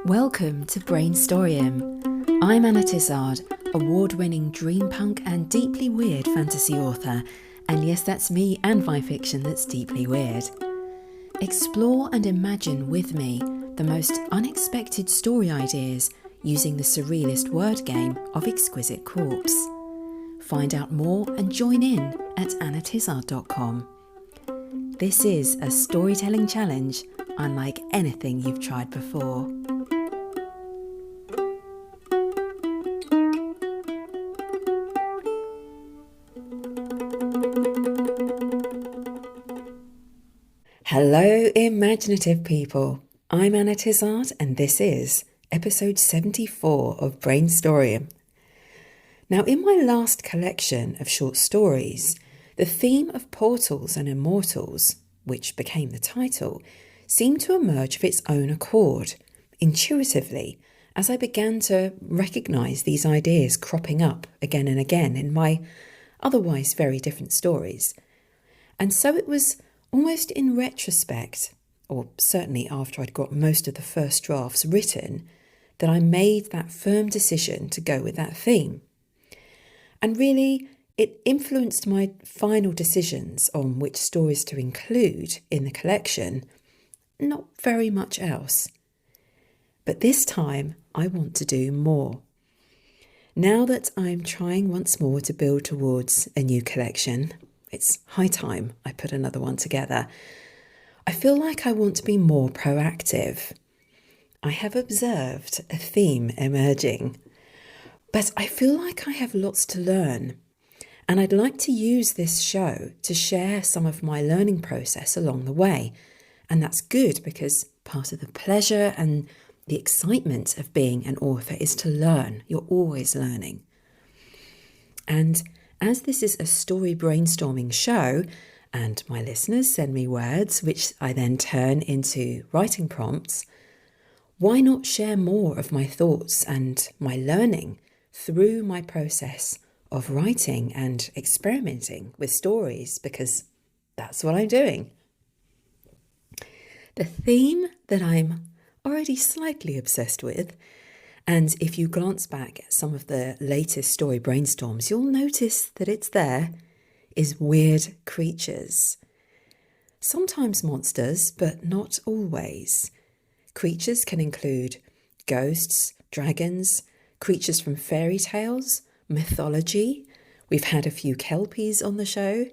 Welcome to Brainstoryum. I'm Anna Tizard, award-winning dreampunk and deeply weird fantasy author, and yes, that's me and my fiction that's deeply weird. Explore and imagine with me the most unexpected story ideas using the surrealist word game of Exquisite Corpse. Find out more and join in at annatizard.com. This is a storytelling challenge unlike anything you've tried before. Hello, imaginative people. I'm Anna Tizard, and this is episode 74 of Brainstoryum. Now, in my last collection of short stories, the theme of portals and immortals, which became the title, seemed to emerge of its own accord, intuitively, as I began to recognise these ideas cropping up again and again in my otherwise very different stories. And so it was almost in retrospect, or certainly after I'd got most of the first drafts written, that I made that firm decision to go with that theme. And really, it influenced my final decisions on which stories to include in the collection, not very much else. But this time, I want to do more. Now that I'm trying once more to build towards a new collection, it's high time I put another one together. I feel like I want to be more proactive. I have observed a theme emerging, but I feel like I have lots to learn, and I'd like to use this show to share some of my learning process along the way. And that's good because part of the pleasure and the excitement of being an author is to learn. You're always learning. And as this is a story brainstorming show, and my listeners send me words which I then turn into writing prompts, why not share more of my thoughts and my learning through my process of writing and experimenting with stories, because that's what I'm doing. The theme that I'm already slightly obsessed with, and if you glance back at some of the latest story brainstorms, you'll notice that it's there, is weird creatures. Sometimes monsters, but not always. Creatures can include ghosts, dragons, creatures from fairy tales, mythology. We've had a few kelpies on the show,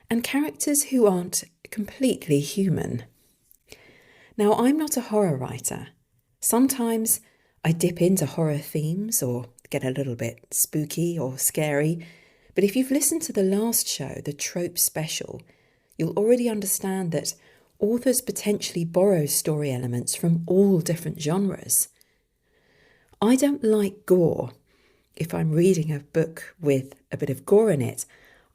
and characters who aren't completely human. Now, I'm not a horror writer. Sometimes I dip into horror themes or get a little bit spooky or scary, but if you've listened to the last show, the Trope Special, you'll already understand that authors potentially borrow story elements from all different genres. I don't like gore. If I'm reading a book with a bit of gore in it,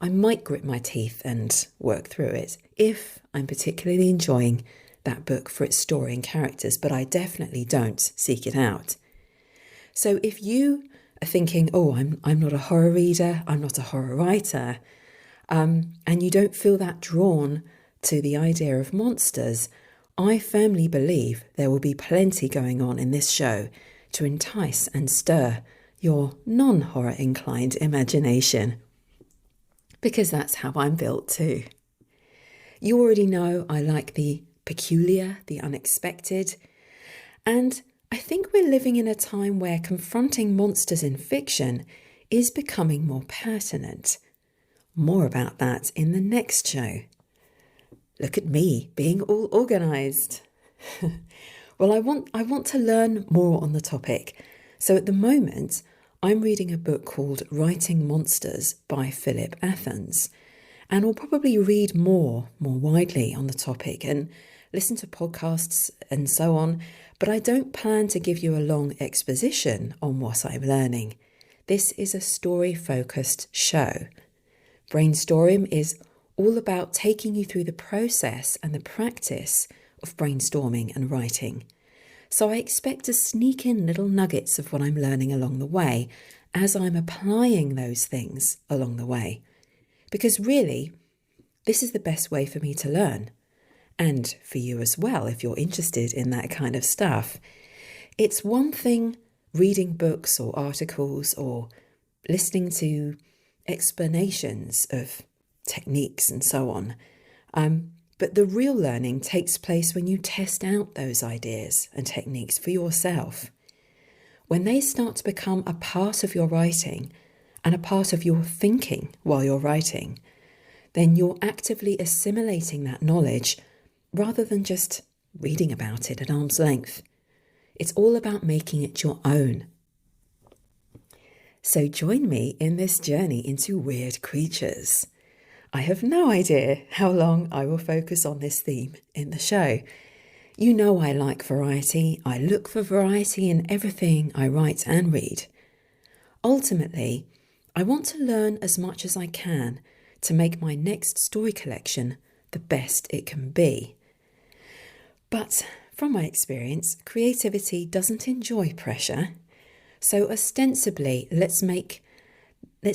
I might grit my teeth and work through it if I'm particularly enjoying that book for its story and characters, but I definitely don't seek it out. So if you are thinking, oh, I'm not a horror reader, I'm not a horror writer, and you don't feel that drawn to the idea of monsters, I firmly believe there will be plenty going on in this show to entice and stir your non-horror inclined imagination, because that's how I'm built too. You already know I like the peculiar, the unexpected, and I think we're living in a time where confronting monsters in fiction is becoming more pertinent. More about that in the next show. Look at me being all organised. Well, I want to learn more on the topic. So at the moment, I'm reading a book called Writing Monsters by Philip Athens, and I'll probably read more widely on the topic and listen to podcasts and so on, but I don't plan to give you a long exposition on what I'm learning. This is a story-focused show. Brainstoryum is all about taking you through the process and the practice of brainstorming and writing. So I expect to sneak in little nuggets of what I'm learning along the way as I'm applying those things along the way. Because really, this is the best way for me to learn. And for you as well, if you're interested in that kind of stuff. It's one thing reading books or articles or listening to explanations of techniques and so on. But the real learning takes place when you test out those ideas and techniques for yourself. When they start to become a part of your writing and a part of your thinking while you're writing, then you're actively assimilating that knowledge rather than just reading about it at arm's length. It's all about making it your own. So join me in this journey into weird creatures. I have no idea how long I will focus on this theme in the show. You know I like variety. I look for variety in everything I write and read. Ultimately, I want to learn as much as I can to make my next story collection the best it can be. But from my experience, creativity doesn't enjoy pressure. So ostensibly, let's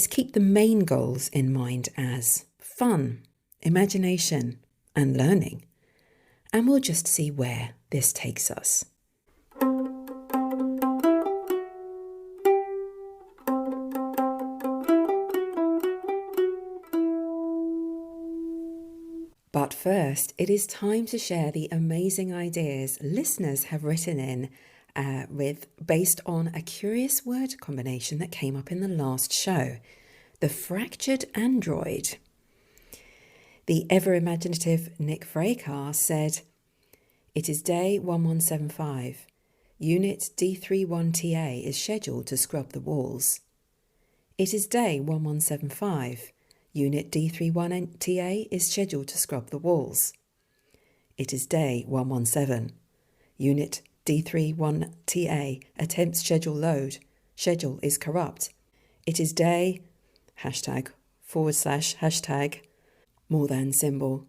keep the main goals in mind as fun, imagination, and learning. And we'll just see where this takes us. But first, it is time to share the amazing ideas listeners have written in based on a curious word combination that came up in the last show, the fractured android. The ever-imaginative Nick Freycar said, "It is day 1175. Unit D31TA is scheduled to scrub the walls. It is day 1175. Unit D31TA is scheduled to scrub the walls. It is day 117. Unit D31TA attempts schedule load. Schedule is corrupt. It is day #/ more than symbol.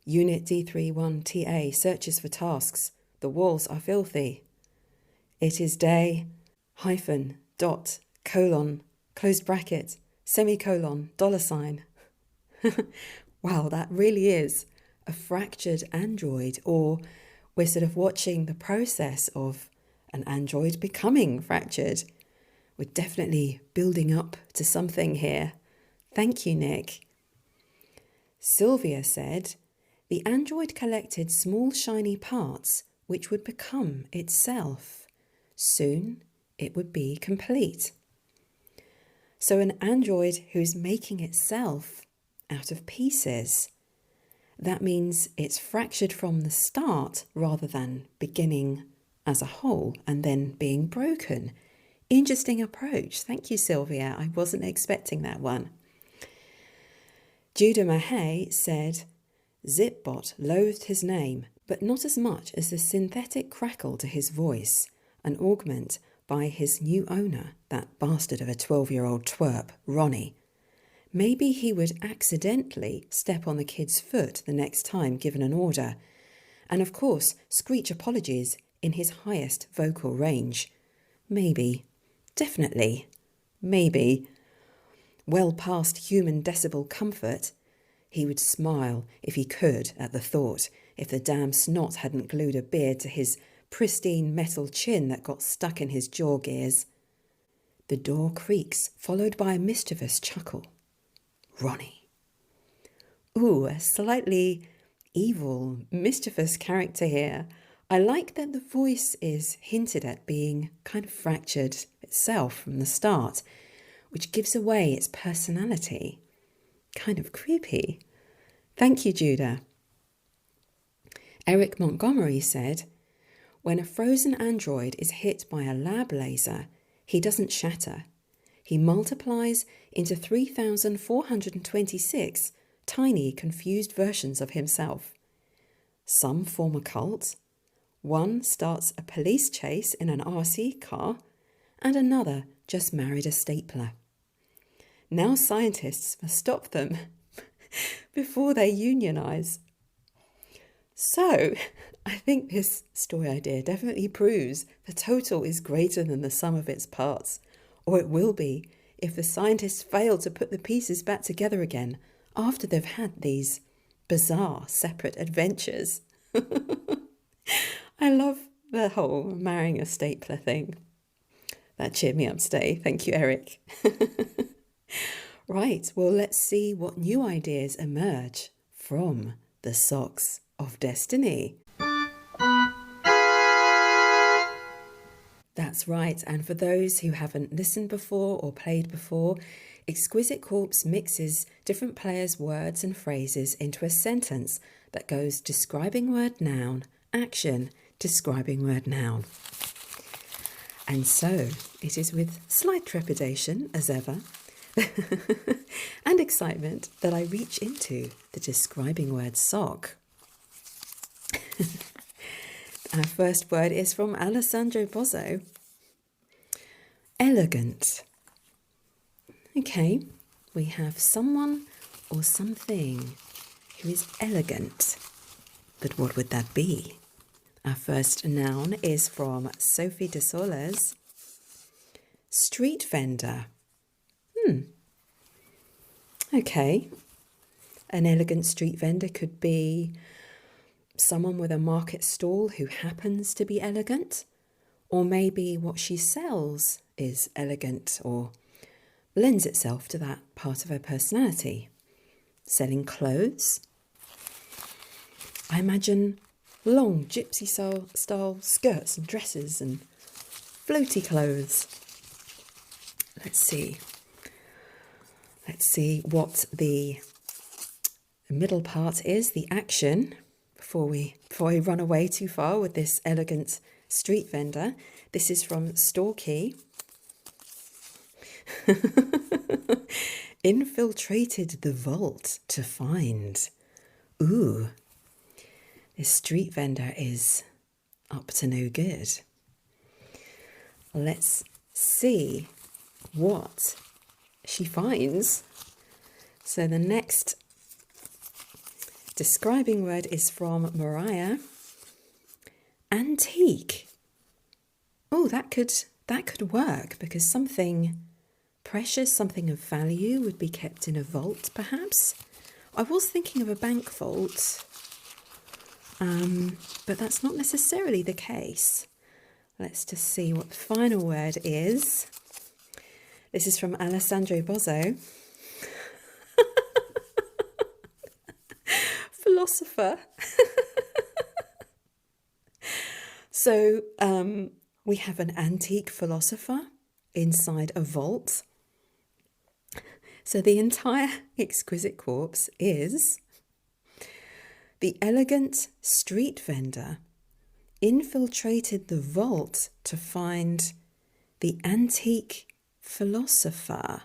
Unit D31TA searches for tasks. The walls are filthy. It is day -, closed bracket, semicolon, $. Wow, that really is a fractured android, or we're sort of watching the process of an android becoming fractured. We're definitely building up to something here. Thank you, Nick. Sylvia said, the android collected small shiny parts which would become itself. Soon it would be complete. So an android who's making itself out of pieces. That means it's fractured from the start rather than beginning as a whole and then being broken. Interesting approach. Thank you, Sylvia. I wasn't expecting that one. Judah Mahay said, Zipbot loathed his name, but not as much as the synthetic crackle to his voice, an augment by his new owner, that bastard of a 12-year-old twerp, Ronnie. Maybe he would accidentally step on the kid's foot the next time given an order, and of course screech apologies in his highest vocal range. Maybe, definitely, maybe. Well past human decibel comfort, he would smile if he could at the thought, if the damn snot hadn't glued a beard to his pristine metal chin that got stuck in his jaw gears. The door creaks, followed by a mischievous chuckle. Ronnie. Ooh, a slightly evil, mischievous character here. I like that the voice is hinted at being kind of fractured itself from the start, which gives away its personality. Kind of creepy. Thank you, Judah. Eric Montgomery said, when a frozen android is hit by a lab laser, he doesn't shatter. He multiplies into 3,426 tiny, confused versions of himself. Some form a cult, one starts a police chase in an RC car, and another just married a stapler. Now scientists must stop them before they unionize. So, I think this story idea definitely proves the total is greater than the sum of its parts, or it will be if the scientists fail to put the pieces back together again after they've had these bizarre separate adventures. I love the whole marrying a stapler thing. That cheered me up today. Thank you, Eric. Right, well, let's see what new ideas emerge from the Socks of Destiny. That's right, and for those who haven't listened before or played before, Exquisite Corpse mixes different players' words and phrases into a sentence that goes describing word noun, action, describing word noun. And so it is with slight trepidation, as ever, and excitement that I reach into the describing word sock. Our first word is from Alessandro Bozzo. Elegant. Okay, we have someone or something who is elegant. But what would that be? Our first noun is from Sophie de Soles. Street vendor. Okay. An elegant street vendor could be someone with a market stall who happens to be elegant, or maybe what she sells is elegant or lends itself to that part of her personality. Selling clothes. I imagine long gypsy style skirts and dresses and floaty clothes. Let's see what the middle part is, the action, before we run away too far with this elegant street vendor. This is from Storkey. Infiltrated the vault to find. Ooh, this street vendor is up to no good. Let's see what she finds. So the next describing word is from Mariah. Antique. Oh, that could work, because something precious, something of value would be kept in a vault, perhaps. I was thinking of a bank vault, but that's not necessarily the case. Let's just see what the final word is. This is from Alessandro Bozzo. Philosopher. So we have an antique philosopher inside a vault. So the entire Exquisite Corpse is the elegant street vendor infiltrated the vault to find the antique philosopher.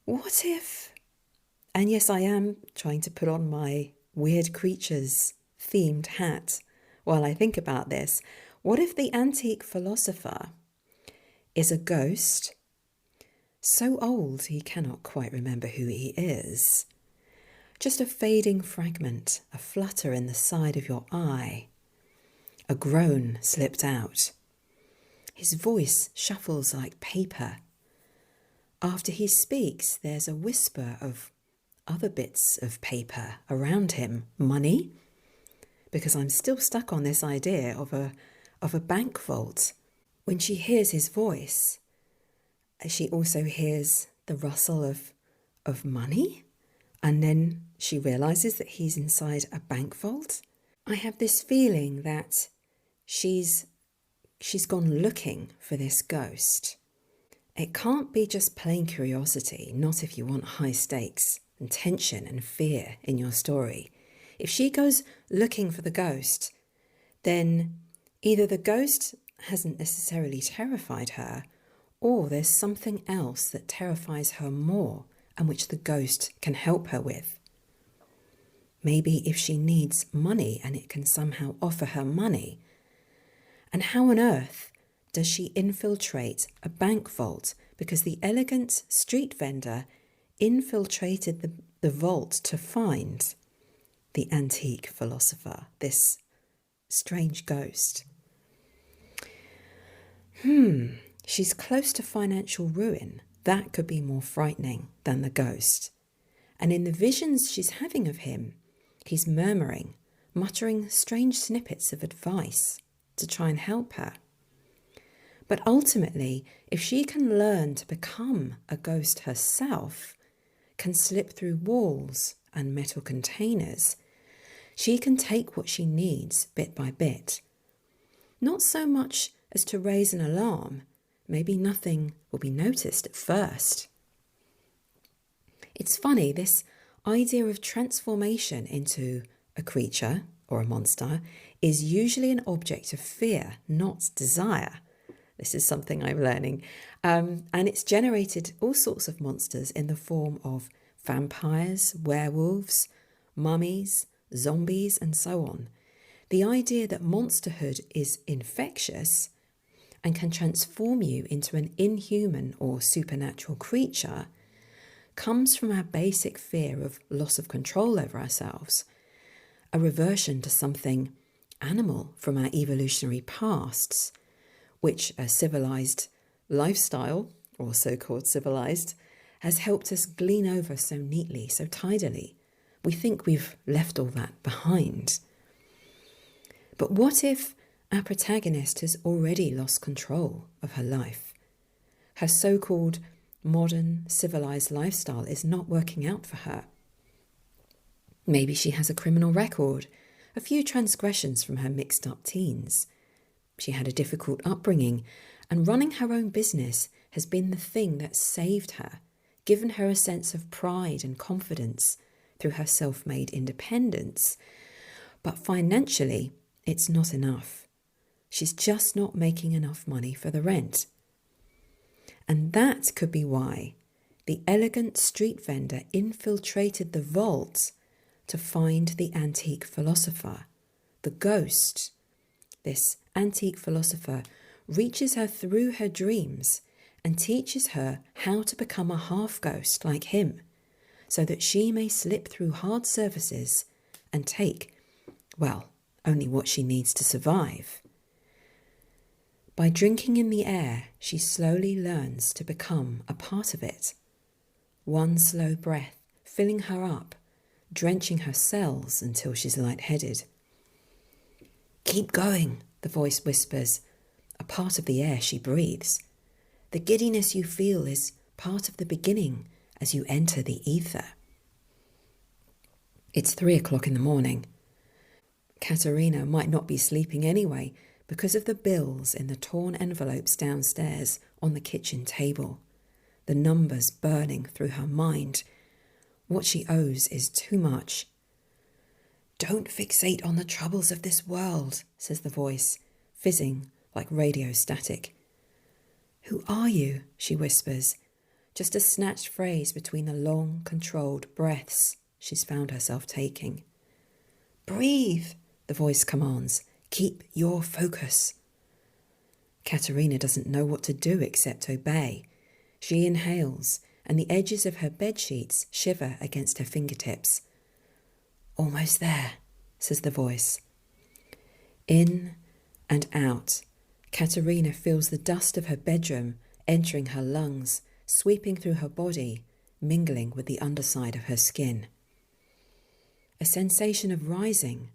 What if, and yes, I am trying to put on my weird creatures themed hat while I think about this. What if the antique philosopher is a ghost so old he cannot quite remember who he is? Just a fading fragment, a flutter in the side of your eye. A groan slipped out. His voice shuffles like paper. After he speaks, there's a whisper of other bits of paper around him. Money? Because I'm still stuck on this idea of a bank vault. When she hears his voice, she also hears the rustle of money, and then she realises that he's inside a bank vault. I have this feeling that she's gone looking for this ghost. It can't be just plain curiosity, not if you want high stakes and tension and fear in your story. If she goes looking for the ghost, then either the ghost hasn't necessarily terrified her, or there's something else that terrifies her more and which the ghost can help her with. Maybe if she needs money and it can somehow offer her money. And how on earth does she infiltrate a bank vault? Because the elegant street vendor infiltrated the vault to find the antique philosopher, this strange ghost. She's close to financial ruin. That could be more frightening than the ghost. And in the visions she's having of him, he's murmuring, muttering strange snippets of advice to try and help her. But ultimately, if she can learn to become a ghost herself, can slip through walls and metal containers, she can take what she needs bit by bit. Not so much as to raise an alarm, maybe nothing will be noticed at first. It's funny, this idea of transformation into a creature or a monster is usually an object of fear, not desire. This is something I'm learning. And it's generated all sorts of monsters in the form of vampires, werewolves, mummies, zombies, and so on. The idea that monsterhood is infectious and can transform you into an inhuman or supernatural creature comes from our basic fear of loss of control over ourselves, a reversion to something animal from our evolutionary pasts, which a civilized lifestyle, or so-called civilized, has helped us glean over so neatly, so tidily. We think we've left all that behind. But what if our protagonist has already lost control of her life? Her so-called modern, civilized lifestyle is not working out for her. Maybe she has a criminal record, a few transgressions from her mixed-up teens. She had a difficult upbringing, and running her own business has been the thing that saved her, given her a sense of pride and confidence through her self-made independence. But financially, it's not enough. She's just not making enough money for the rent. And that could be why the elegant street vendor infiltrated the vault to find the antique philosopher, the ghost. This antique philosopher reaches her through her dreams and teaches her how to become a half-ghost like him, so that she may slip through hard surfaces and take, well, only what she needs to survive. By drinking in the air, she slowly learns to become a part of it. One slow breath filling her up, drenching her cells until she's lightheaded. "Keep going," the voice whispers, a part of the air she breathes. The giddiness you feel is part of the beginning as you enter the ether. It's 3 o'clock in the morning. Katerina might not be sleeping anyway because of the bills in the torn envelopes downstairs on the kitchen table, the numbers burning through her mind. What she owes is too much. "Don't fixate on the troubles of this world," says the voice, fizzing like radio static. "Who are you?" she whispers, just a snatched phrase between the long, controlled breaths she's found herself taking. "Breathe," the voice commands. "Keep your focus." Katerina doesn't know what to do except obey. She inhales, and the edges of her bedsheets shiver against her fingertips. "Almost there," says the voice. In and out, Katerina feels the dust of her bedroom entering her lungs, sweeping through her body, mingling with the underside of her skin. A sensation of rising,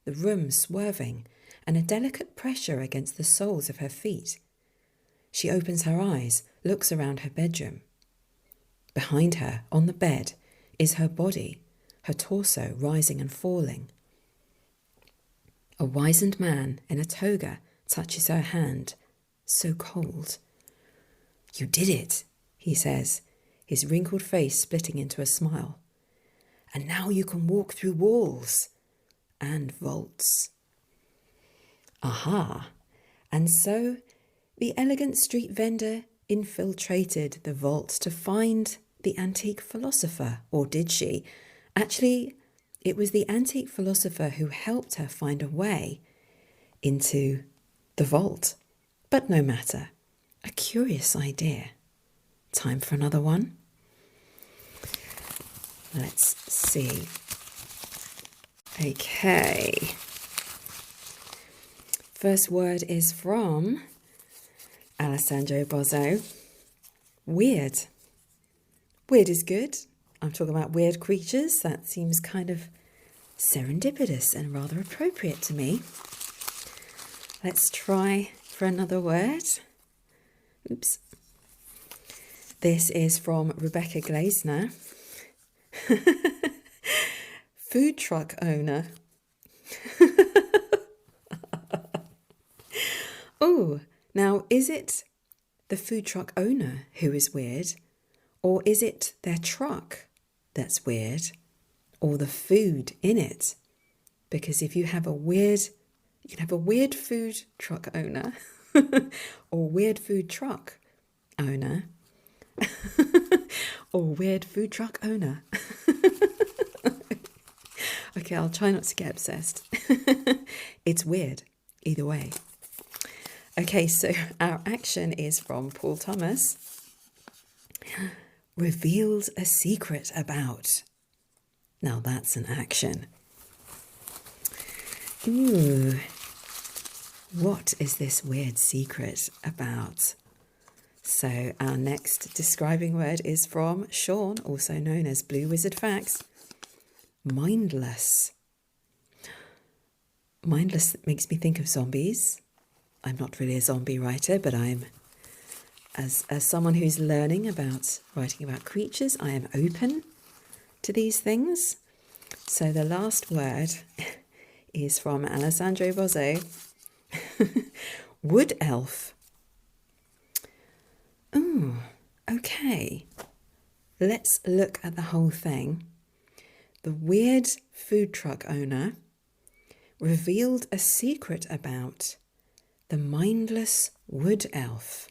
the room swerving, and a delicate pressure against the soles of her feet. She opens her eyes, looks around her bedroom. Behind her, on the bed, is her body, her torso rising and falling. A wizened man in a toga touches her hand, so cold. "You did it," he says, his wrinkled face splitting into a smile. "And now you can walk through walls and vaults." Aha! And so the elegant street vendor infiltrated the vault to find the antique philosopher, or did she? Actually, it was the antique philosopher who helped her find a way into the vault. But no matter. A curious idea. Time for another one? Let's see. Okay. First word is from Alessandro Bozzo. Weird. Weird is good. I'm talking about weird creatures. That seems kind of serendipitous and rather appropriate to me. Let's try for another word. Oops. This is from Rebecca Glazner. Food truck owner. Oh, now is it the food truck owner who is weird? Or is it their truck that's weird? Or the food in it? Because if you have a weird, you can have a weird food truck owner or weird food truck owner or weird food truck owner. Okay, I'll try not to get obsessed. It's weird, either way. Okay, so our action is from Paul Thomas. Reveals a secret about. Now that's an action. Ooh, what is this weird secret about? So our next describing word is from Sean, also known as Blue Wizard Facts. Mindless. Mindless makes me think of zombies. I'm not really a zombie writer, but I'm, as someone who's learning about writing about creatures, I am open to these things. So the last word is from Alessandro Bozzo. Wood elf. Ooh, okay. Let's look at the whole thing. The weird food truck owner revealed a secret about the mindless wood elf.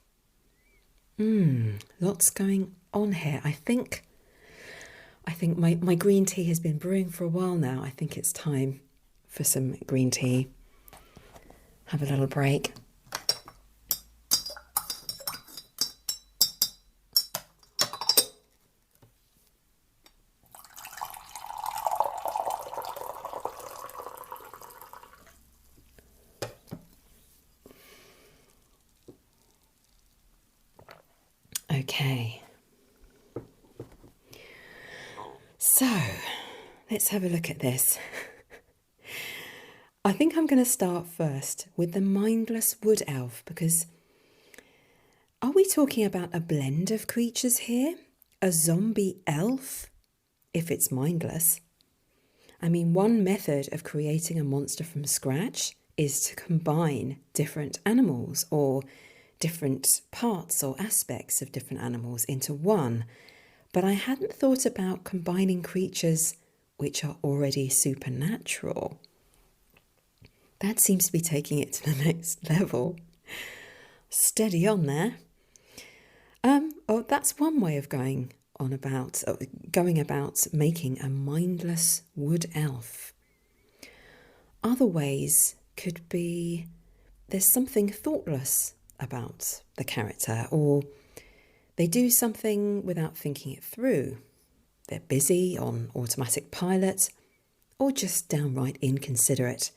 Lots going on here. I think my green tea has been brewing for a while now. I think it's time for some green tea. Have a little break. Okay. So, let's have a look at this. I think I'm going to start first with the mindless wood elf, because are we talking about a blend of creatures here? A zombie elf, if it's mindless? I mean, one method of creating a monster from scratch is to combine different animals or different parts or aspects of different animals into one. But I hadn't thought about combining creatures which are already supernatural. That seems to be taking it to the next level. Steady on there. That's one way of going about making a mindless wood elf. Other ways could be there's something thoughtless about the character, or they do something without thinking it through. They're busy on automatic pilot, or just downright inconsiderate.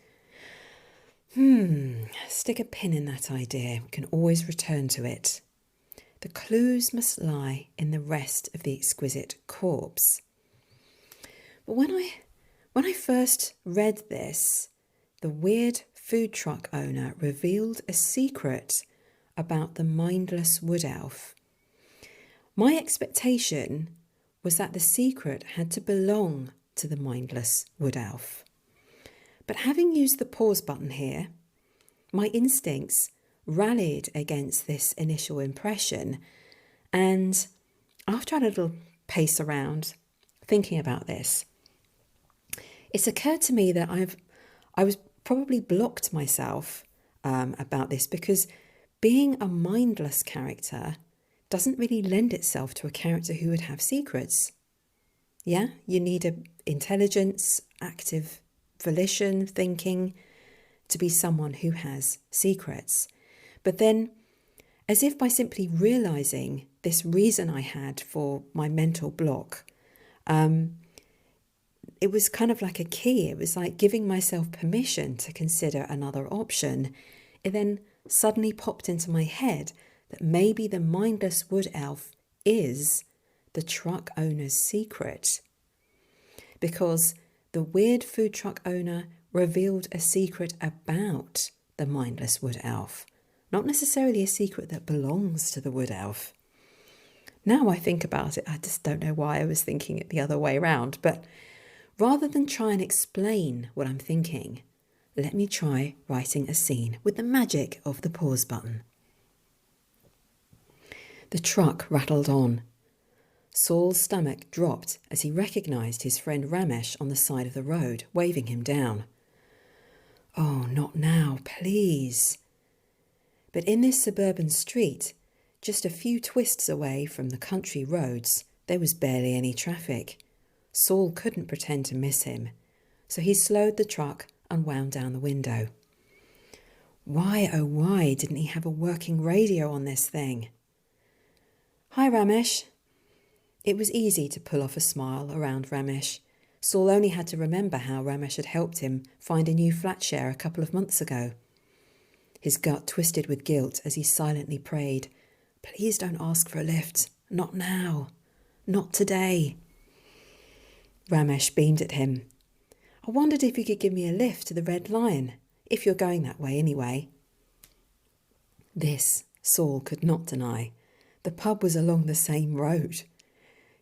Stick a pin in that idea. We can always return to it. The clues must lie in the rest of the Exquisite Corpse. But when I first read this, the weird food truck owner revealed a secret about the mindless wood elf. My expectation was that the secret had to belong to the mindless wood elf. But having used the pause button here, my instincts rallied against this initial impression, and after I had a little pace around thinking about this, it's occurred to me that I was probably blocked myself about this, because being a mindless character doesn't really lend itself to a character who would have secrets. Yeah, you need a intelligence, active volition, thinking to be someone who has secrets. But then, as if by simply realising this reason I had for my mental block, it was kind of like a key. It was like giving myself permission to consider another option. It then suddenly popped into my head that maybe the mindless wood elf is the truck owner's secret. Because the weird food truck owner revealed a secret about the mindless wood elf, not necessarily a secret that belongs to the wood elf. Now I think about it, I just don't know why I was thinking it the other way around, but rather than try and explain what I'm thinking, let me try writing a scene with the magic of the pause button. The truck rattled on. Saul's stomach dropped as he recognised his friend Ramesh on the side of the road, waving him down. Oh, not now, please. But in this suburban street, just a few twists away from the country roads, there was barely any traffic. Saul couldn't pretend to miss him, so he slowed the truck and wound down the window. Why, oh why, didn't he have a working radio on this thing? Hi, Ramesh. It was easy to pull off a smile around Ramesh. Saul only had to remember how Ramesh had helped him find a new flat share a couple of months ago. His gut twisted with guilt as he silently prayed, "Please don't ask for a lift. Not now. Not today." Ramesh beamed at him. "I wondered if you could give me a lift to the Red Lion, if you're going that way anyway." This Saul could not deny. The pub was along the same road.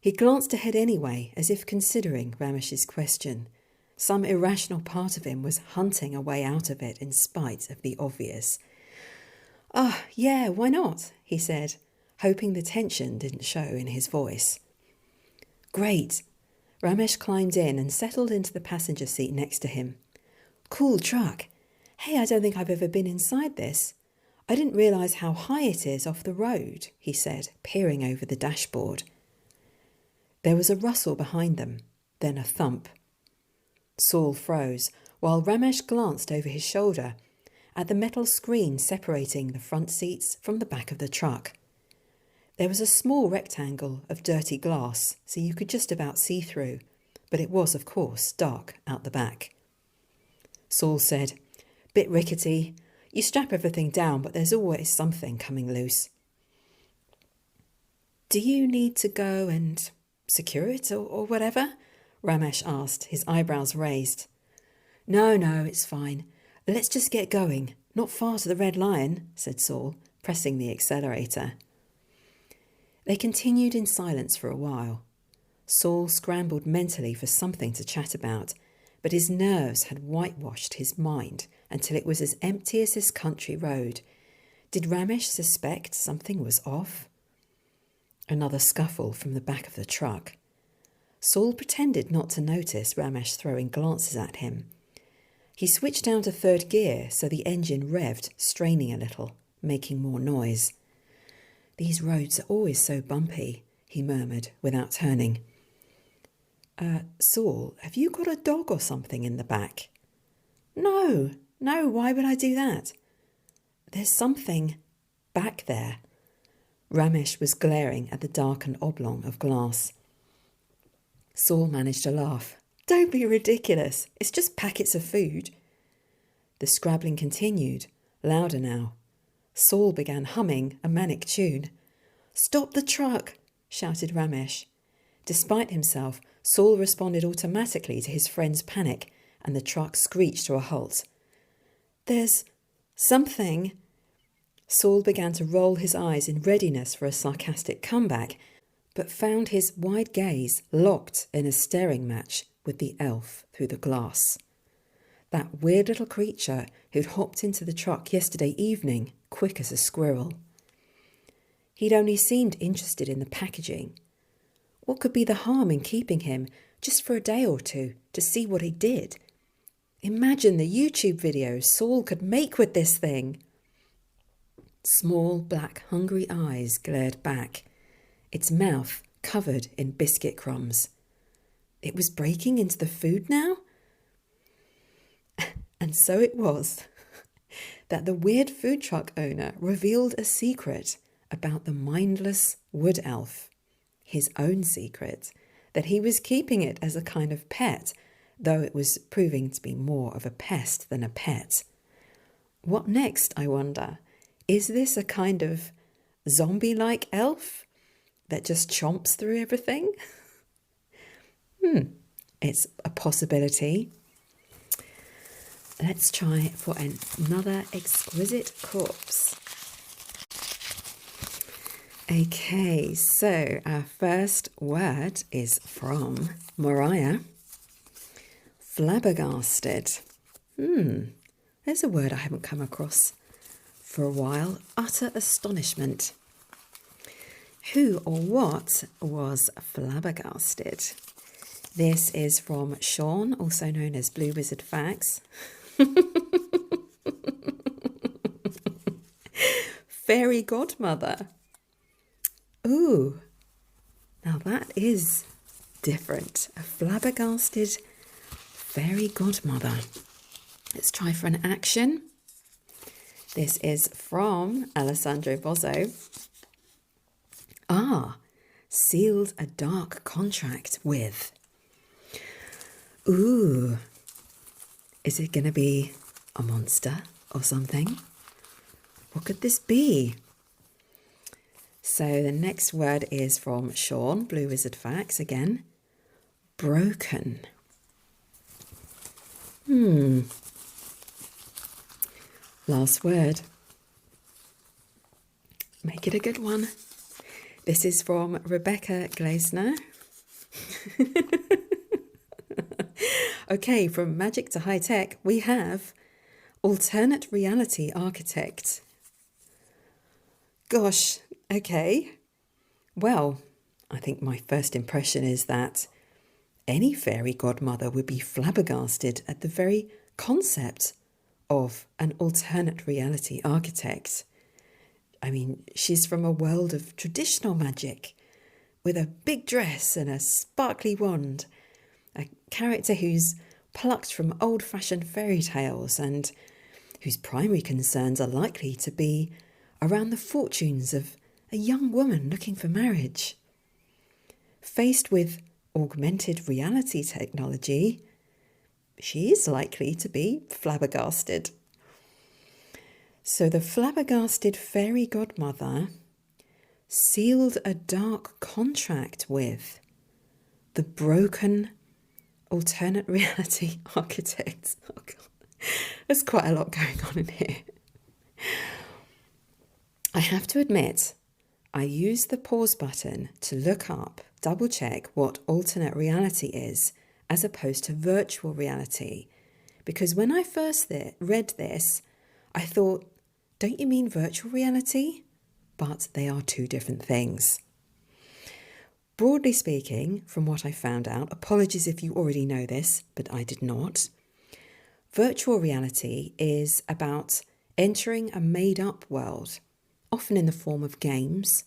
He glanced ahead anyway, as if considering Ramesh's question. Some irrational part of him was hunting a way out of it in spite of the obvious. Yeah, why not?" he said, hoping the tension didn't show in his voice. Great. Ramesh climbed in and settled into the passenger seat next to him. Cool truck. Hey, I don't think I've ever been inside this. I didn't realise how high it is off the road, he said, peering over the dashboard. There was a rustle behind them, then a thump. Saul froze, while Ramesh glanced over his shoulder at the metal screen separating the front seats from the back of the truck. There was a small rectangle of dirty glass, so you could just about see through, but it was, of course, dark out the back. Saul said, "Bit rickety. You strap everything down, but there's always something coming loose." "Do you need to go and secure it or whatever?" Ramesh asked, his eyebrows raised. No, it's fine. Let's just get going. Not far to the Red Lion," said Saul, pressing the accelerator. They continued in silence for a while. Saul scrambled mentally for something to chat about, but his nerves had whitewashed his mind until it was as empty as this country road. Did Ramesh suspect something was off? Another scuffle from the back of the truck. Saul pretended not to notice Ramesh throwing glances at him. He switched down to third gear so the engine revved, straining a little, making more noise. "These roads are always so bumpy," he murmured without turning. Saul, have you got a dog or something in the back?" No, why would I do that?" "There's something back there." Ramesh was glaring at the darkened oblong of glass. Saul managed to laugh. "Don't be ridiculous. It's just packets of food." The scrabbling continued, louder now. Saul began humming a manic tune. "Stop the truck!" shouted Ramesh. Despite himself, Saul responded automatically to his friend's panic, and the truck screeched to a halt. "There's something." Saul began to roll his eyes in readiness for a sarcastic comeback, but found his wide gaze locked in a staring match with the elf through the glass. That weird little creature who'd hopped into the truck yesterday evening, quick as a squirrel. He'd only seemed interested in the packaging. What could be the harm in keeping him just for a day or two to see what he did? Imagine the YouTube videos Saul could make with this thing. Small, black, hungry eyes glared back, its mouth covered in biscuit crumbs. It was breaking into the food now? And so it was that the weird food truck owner revealed a secret about the mindless wood elf. His own secret, that he was keeping it as a kind of pet, though it was proving to be more of a pest than a pet. What next, I wonder? Is this a kind of zombie-like elf that just chomps through everything? It's a possibility. Let's try for another exquisite corpse. Okay, so our first word is from Mariah. Flabbergasted. There's a word I haven't come across for a while. Utter astonishment. Who or what was flabbergasted? This is from Sean, also known as Blue Wizard Facts. Fairy godmother. Ooh, now that is different. A flabbergasted fairy godmother. Let's try for an action. This is from Alessandro Bozzo. Sealed a dark contract with. Ooh, is it going to be a monster or something? What could this be? So the next word is from Sean, Blue Wizard Facts again. Broken. Last word. Make it a good one. This is from Rebecca Gleisner. Okay, from magic to high tech, we have alternate reality architect. Gosh, okay. Well, I think my first impression is that any fairy godmother would be flabbergasted at the very concept of an alternate reality architect. I mean, she's from a world of traditional magic with a big dress and a sparkly wand, a character who's plucked from old-fashioned fairy tales and whose primary concerns are likely to be around the fortunes of a young woman looking for marriage. Faced with augmented reality technology, she is likely to be flabbergasted. So the flabbergasted fairy godmother sealed a dark contract with the broken alternate reality architect. Oh God, there's quite a lot going on in here. I have to admit, I used the pause button to look up, double check what alternate reality is as opposed to virtual reality. Because when I first read this, I thought, don't you mean virtual reality? But they are two different things. Broadly speaking, from what I found out, apologies if you already know this, but I did not. Virtual reality is about entering a made-up world, often in the form of games.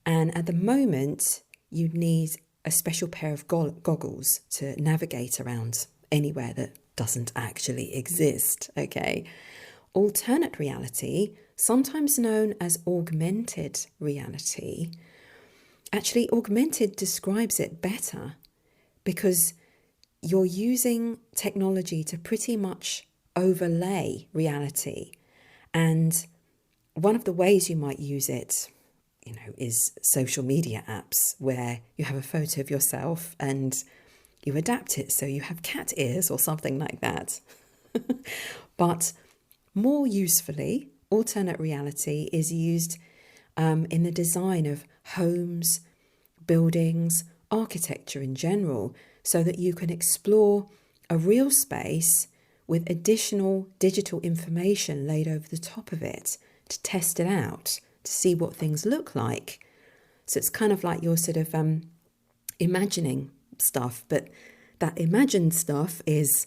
And at the moment, you need a special pair of goggles to navigate around anywhere that doesn't actually exist, okay? Alternate reality, sometimes known as augmented reality, actually augmented describes it better because you're using technology to pretty much overlay reality. And one of the ways you might use it, is social media apps where you have a photo of yourself and you adapt it so you have cat ears or something like that. But more usefully, alternate reality is used in the design of homes, buildings, architecture in general, so that you can explore a real space with additional digital information laid over the top of it to test it out, to see what things look like. So it's kind of like you're sort of imagining stuff, but that imagined stuff is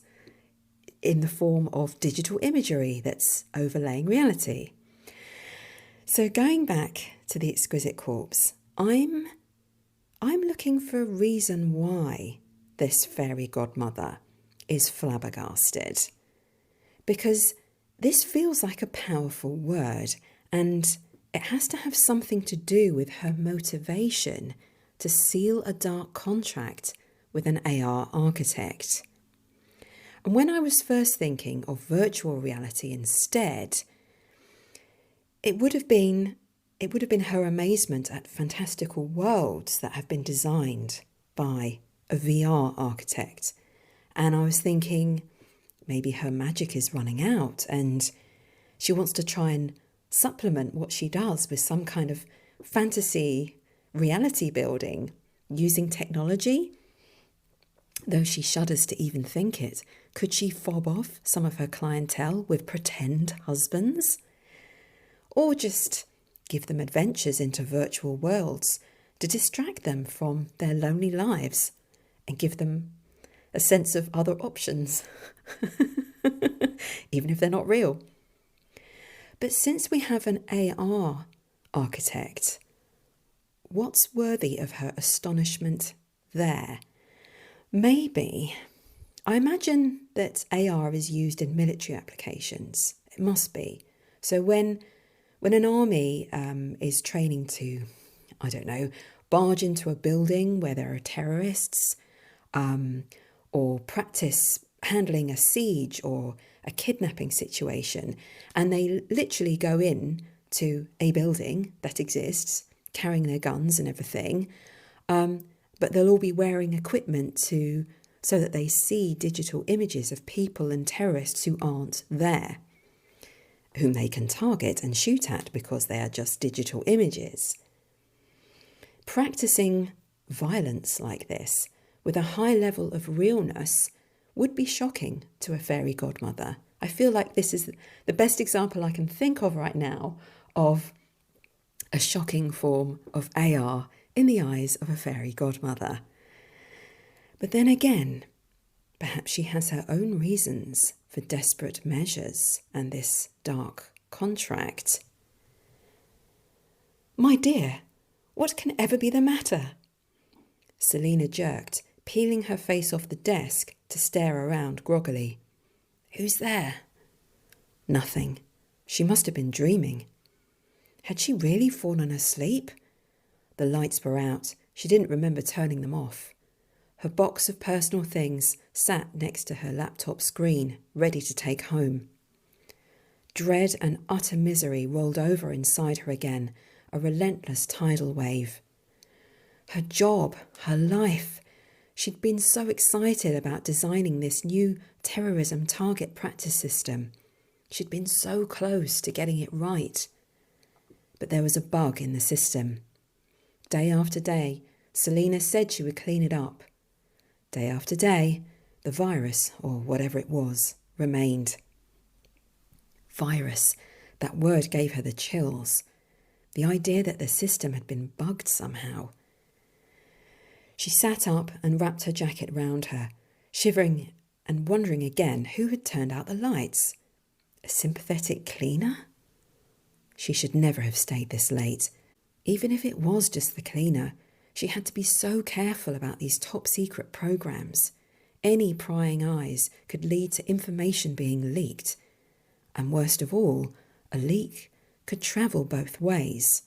in the form of digital imagery that's overlaying reality. So going back to the Exquisite Corpse, I'm looking for a reason why this fairy godmother is flabbergasted. Because this feels like a powerful word, and it has to have something to do with her motivation to seal a dark contract with an AR architect. And when I was first thinking of virtual reality instead, it would have been her amazement at fantastical worlds that have been designed by a VR architect. And I was thinking, maybe her magic is running out and she wants to try and supplement what she does with some kind of fantasy reality building using technology. Though she shudders to even think it, could she fob off some of her clientele with pretend husbands? Or just give them adventures into virtual worlds to distract them from their lonely lives and give them a sense of other options, even if they're not real. But since we have an AR architect, what's worthy of her astonishment there? Maybe, I imagine that AR is used in military applications. It must be. So when an army is training to, I don't know, barge into a building where there are terrorists, or practice handling a siege or a kidnapping situation, and they literally go in to a building that exists, carrying their guns and everything, but they'll all be wearing equipment so that they see digital images of people and terrorists who aren't there, whom they can target and shoot at because they are just digital images. Practicing violence like this with a high level of realness would be shocking to a fairy godmother. I feel like this is the best example I can think of right now of a shocking form of AR in the eyes of a fairy godmother. But then again, perhaps she has her own reasons for desperate measures and this dark contract. My dear, what can ever be the matter? Selina jerked, peeling her face off the desk to stare around groggily. Who's there? Nothing. She must have been dreaming. Had she really fallen asleep? The lights were out. She didn't remember turning them off. Her box of personal things sat next to her laptop screen, ready to take home. Dread and utter misery rolled over inside her again, a relentless tidal wave. Her job, her life. She'd been so excited about designing this new terrorism target practice system. She'd been so close to getting it right. But there was a bug in the system. Day after day, Selina said she would clean it up. Day after day, the virus, or whatever it was, remained. Virus, that word gave her the chills. The idea that the system had been bugged somehow. She sat up and wrapped her jacket round her, shivering and wondering again who had turned out the lights. A sympathetic cleaner? She should never have stayed this late. Even if it was just the cleaner, she had to be so careful about these top-secret programs. Any prying eyes could lead to information being leaked. And worst of all, a leak could travel both ways,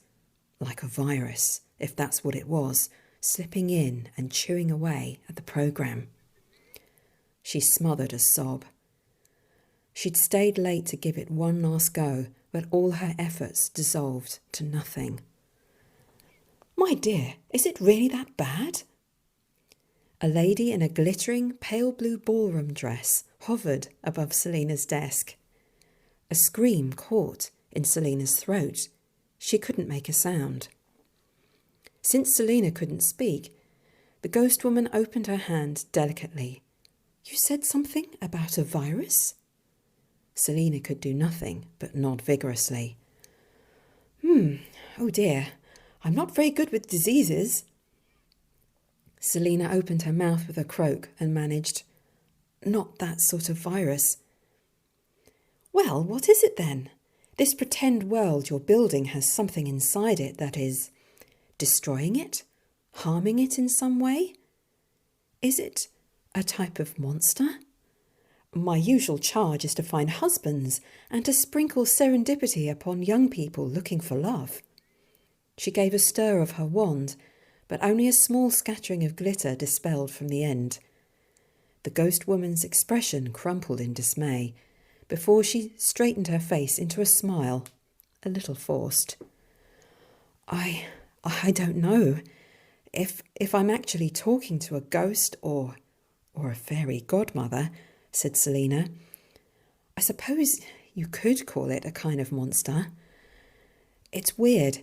like a virus, if that's what it was, slipping in and chewing away at the program. She smothered a sob. She'd stayed late to give it one last go, but all her efforts dissolved to nothing. My dear, is it really that bad? A lady in a glittering pale blue ballroom dress hovered above Selina's desk. A scream caught in Selina's throat. She couldn't make a sound. Since Selina couldn't speak, the ghost woman opened her hand delicately. You said something about a virus? Selina could do nothing but nod vigorously. Oh dear, I'm not very good with diseases. Selina opened her mouth with a croak and managed, Not that sort of virus. Well, what is it then? This pretend world you're building has something inside it that is destroying it, harming it in some way? Is it a type of monster? My usual charge is to find husbands and to sprinkle serendipity upon young people looking for love. She gave a stir of her wand, but only a small scattering of glitter dispelled from the end. The ghost woman's expression crumpled in dismay before she straightened her face into a smile, a little forced. I don't know if I'm actually talking to a ghost or a fairy godmother, said Selina. I suppose you could call it a kind of monster. It's weird.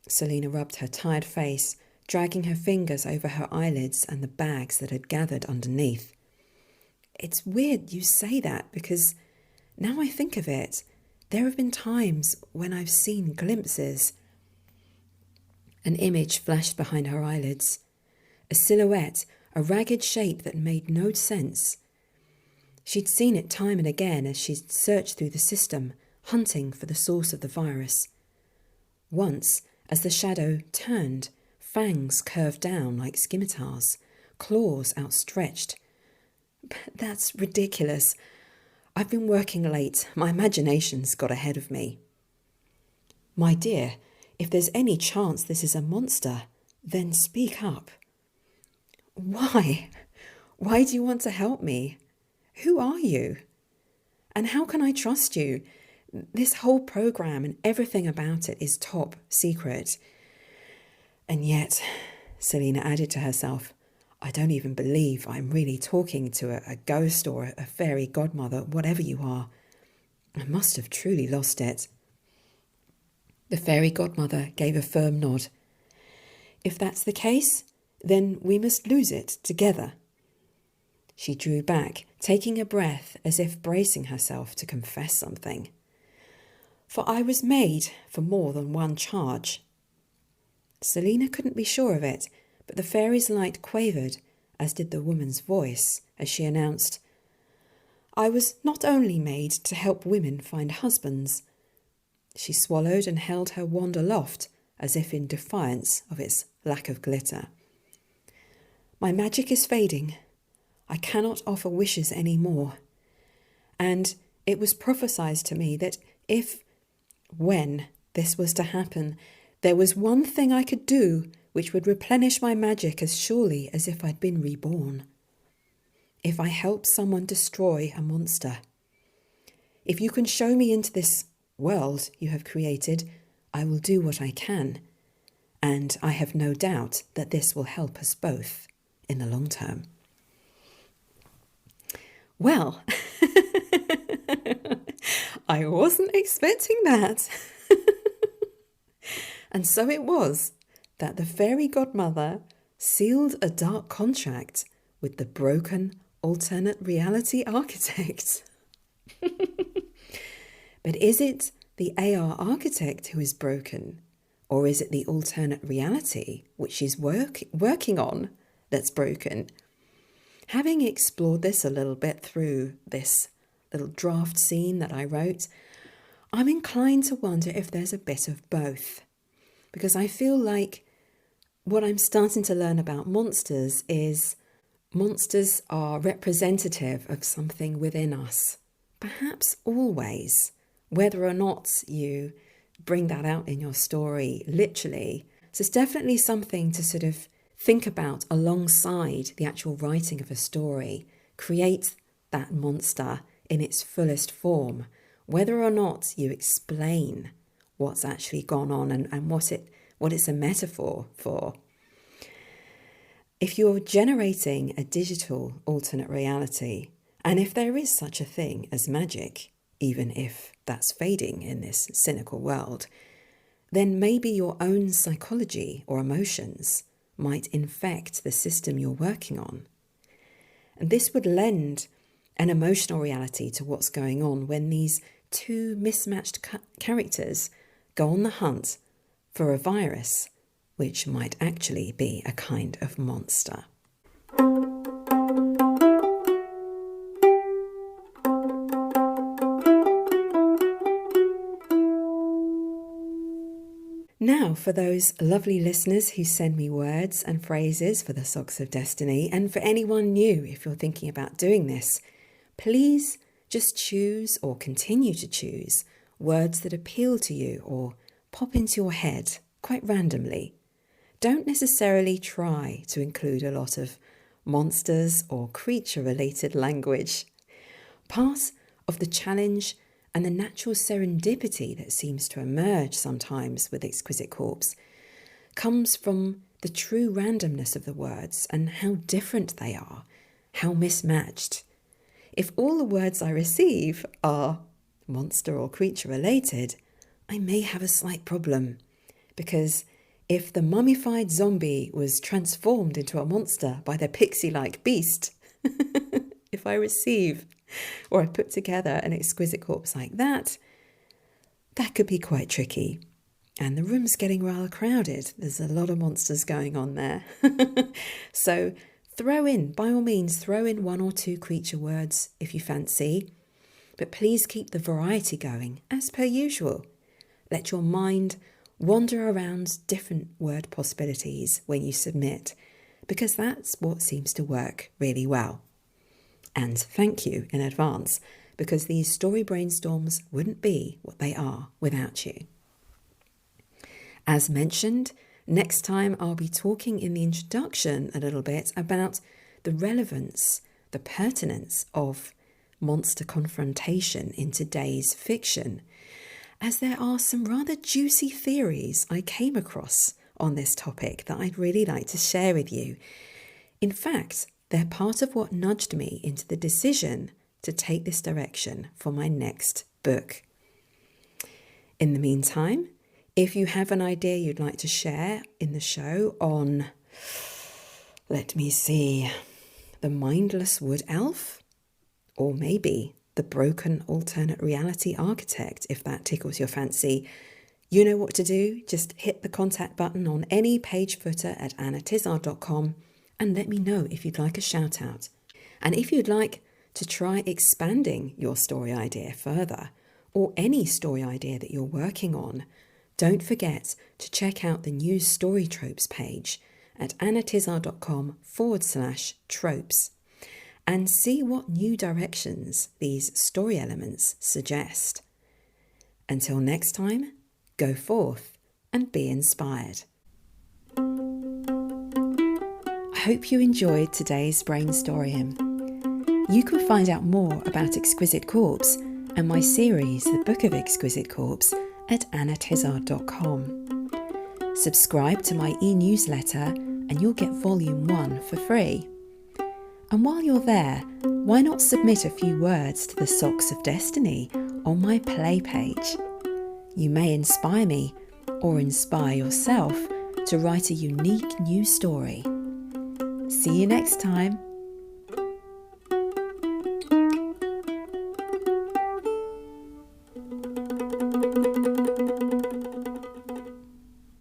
Selina rubbed her tired face, dragging her fingers over her eyelids and the bags that had gathered underneath. It's weird you say that because now I think of it, there have been times when I've seen glimpses. An image flashed behind her eyelids. A silhouette, a ragged shape that made no sense. She'd seen it time and again as she'd searched through the system, hunting for the source of the virus. Once, as the shadow turned, fangs curved down like scimitars, claws outstretched. But that's ridiculous. I've been working late. My imagination's got ahead of me. My dear, if there's any chance this is a monster, then speak up. Why? Why do you want to help me? Who are you? And how can I trust you? This whole program and everything about it is top secret. And yet, Selina added to herself, I don't even believe I'm really talking to a ghost or a fairy godmother, whatever you are. I must have truly lost it. The fairy godmother gave a firm nod. If that's the case, then we must lose it together. She drew back, taking a breath as if bracing herself to confess something. For I was made for more than one charge. Selina couldn't be sure of it, but the fairy's light quavered, as did the woman's voice, as she announced, I was not only made to help women find husbands. She swallowed and held her wand aloft, as if in defiance of its lack of glitter. My magic is fading. I cannot offer wishes any more. And it was prophesied to me that when this was to happen, there was one thing I could do which would replenish my magic as surely as if I'd been reborn. If I help someone destroy a monster. If you can show me into this world you have created, I will do what I can. And I have no doubt that this will help us both in the long term. Well, I wasn't expecting that. And so it was that the fairy godmother sealed a dark contract with the broken alternate reality architect. But is it the AR architect who is broken? Or is it the alternate reality which she's working on that's broken? Having explored this a little bit through this little draft scene that I wrote, I'm inclined to wonder if there's a bit of both. Because I feel like what I'm starting to learn about monsters is monsters are representative of something within us. Perhaps always, whether or not you bring that out in your story literally. So it's definitely something to sort of think about alongside the actual writing of a story. Create that monster in its fullest form, whether or not you explain what's actually gone on and what it's a metaphor for. If you're generating a digital alternate reality, and if there is such a thing as magic, even if that's fading in this cynical world, then maybe your own psychology or emotions might infect the system you're working on. And this would lend an emotional reality to what's going on when these two mismatched characters go on the hunt for a virus, which might actually be a kind of monster. Now, for those lovely listeners who send me words and phrases for the Socks of Destiny, and for anyone new, if you're thinking about doing this, please just choose or continue to choose words that appeal to you or pop into your head quite randomly. Don't necessarily try to include a lot of monsters or creature-related language. Part of the challenge and the natural serendipity that seems to emerge sometimes with Exquisite Corpse comes from the true randomness of the words and how different they are, how mismatched. if all the words I receive are monster or creature related, I may have a slight problem, because if the mummified zombie was transformed into a monster by the pixie-like beast, if I receive or I put together an exquisite corpse like that, that could be quite tricky. And the room's getting rather crowded. There's a lot of monsters going on there. So by all means, throw in 1 or 2 creature words if you fancy. But please keep the variety going, as per usual. Let your mind wander around different word possibilities when you submit, because that's what seems to work really well. And thank you in advance, because these story brainstorms wouldn't be what they are without you. As mentioned, next time I'll be talking in the introduction a little bit about the relevance, the pertinence of monster confrontation in today's fiction, as there are some rather juicy theories I came across on this topic that I'd really like to share with you. In fact, they're part of what nudged me into the decision to take this direction for my next book. In the meantime, if you have an idea you'd like to share in the show on, let me see, the mindless wood elf, or maybe the broken alternate reality architect, if that tickles your fancy, you know what to do. Just hit the contact button on any page footer at annatizard.com and let me know if you'd like a shout out. And if you'd like to try expanding your story idea further, or any story idea that you're working on, don't forget to check out the new Story Tropes page at annatizard.com/tropes and see what new directions these story elements suggest. Until next time, go forth and be inspired. I hope you enjoyed today's Brainstoryum. You can find out more about Exquisite Corpse and my series, The Book of Exquisite Corpse, at annatizard.com. Subscribe to my e-newsletter and you'll get volume 1 for free. And while you're there, why not submit a few words to the Socks of Destiny on my play page? You may inspire me or inspire yourself to write a unique new story. See you next time.